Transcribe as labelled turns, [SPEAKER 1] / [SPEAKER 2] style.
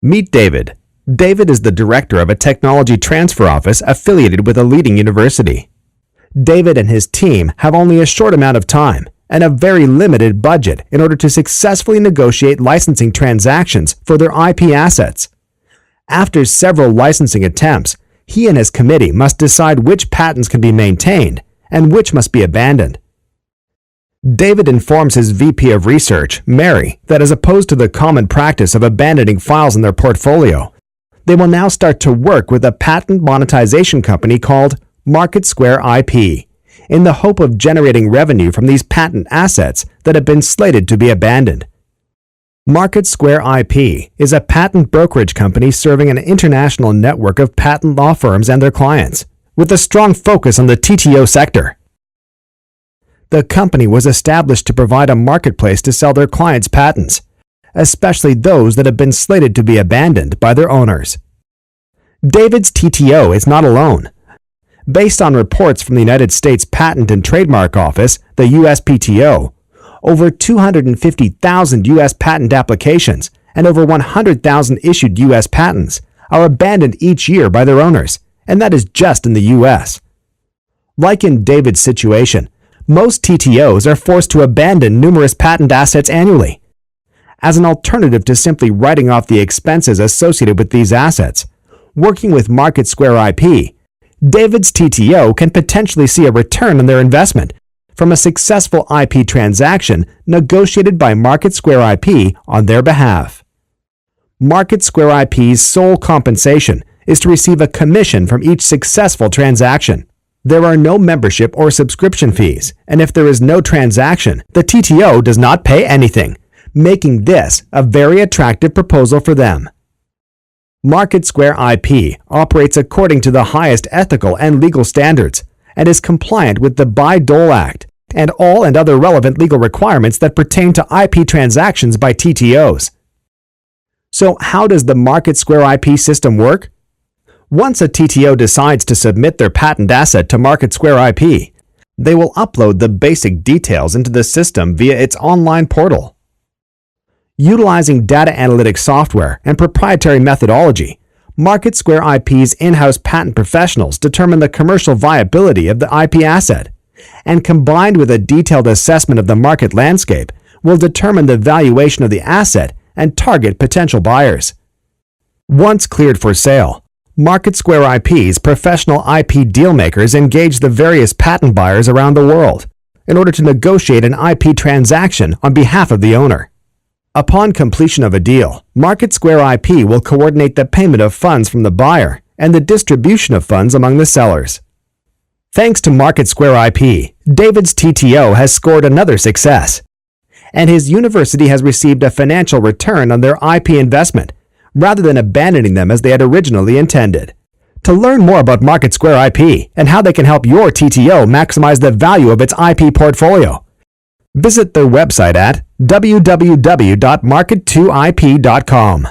[SPEAKER 1] Meet David. David is the director of a technology transfer office affiliated with a leading university. David and his team have only a short amount of time and a very limited budget in order to successfully negotiate licensing transactions for their IP assets. After several licensing attempts, he and his committee must decide which patents can be maintained and which must be abandoned. David informs his VP of Research, Mary, that as opposed to the common practice of abandoning files in their portfolio, they will now start to work with a patent monetization company called Square IP, in the hope of generating revenue from these patent assets that have been slated to be abandoned. Square IP is a patent brokerage company serving an international network of patent law firms and their clients, with a strong focus on the TTO sector. The company was established to provide a marketplace to sell their clients' patents, especially those that have been slated to be abandoned by their owners. David's TTO is not alone. Based on reports from the United States Patent and Trademark Office, the USPTO, over 250,000 U.S. patent applications and over 100,000 issued U.S. patents are abandoned each year by their owners, and that is just in the U.S. Like in David's situation, most TTOs are forced to abandon numerous patent assets annually. As an alternative to simply writing off the expenses associated with these assets, working with Square IP, David's TTO can potentially see a return on their investment from a successful IP transaction negotiated by Square IP on their behalf. Square IP's sole compensation is to receive a commission from each successful transaction. There are no membership or subscription fees, and if there is no transaction, the TTO does not pay anything, making this a very attractive proposal for them. Square IP operates according to the highest ethical and legal standards and is compliant with the Bayh-Dole Act and all and other relevant legal requirements that pertain to IP transactions by TTOs. So how does the Square IP system work? Once a TTO decides to submit their patent asset to Square IP, they will upload the basic details into the system via its online portal. Utilizing data analytics software and proprietary methodology, Square IP's in-house patent professionals determine the commercial viability of the IP asset, and combined with a detailed assessment of the market landscape, will determine the valuation of the asset and target potential buyers. Once cleared for sale, Square IP's professional IP dealmakers engage the various patent buyers around the world in order to negotiate an IP transaction on behalf of the owner. Upon completion of a deal, Square IP will coordinate the payment of funds from the buyer and the distribution of funds among the sellers. Thanks to Square IP, David's TTO has scored another success, and his university has received a financial return on their IP investment, rather than abandoning them as they had originally intended. To learn more about Square IP and how they can help your TTO maximize the value of its IP portfolio, visit their website at www.market2ip.com.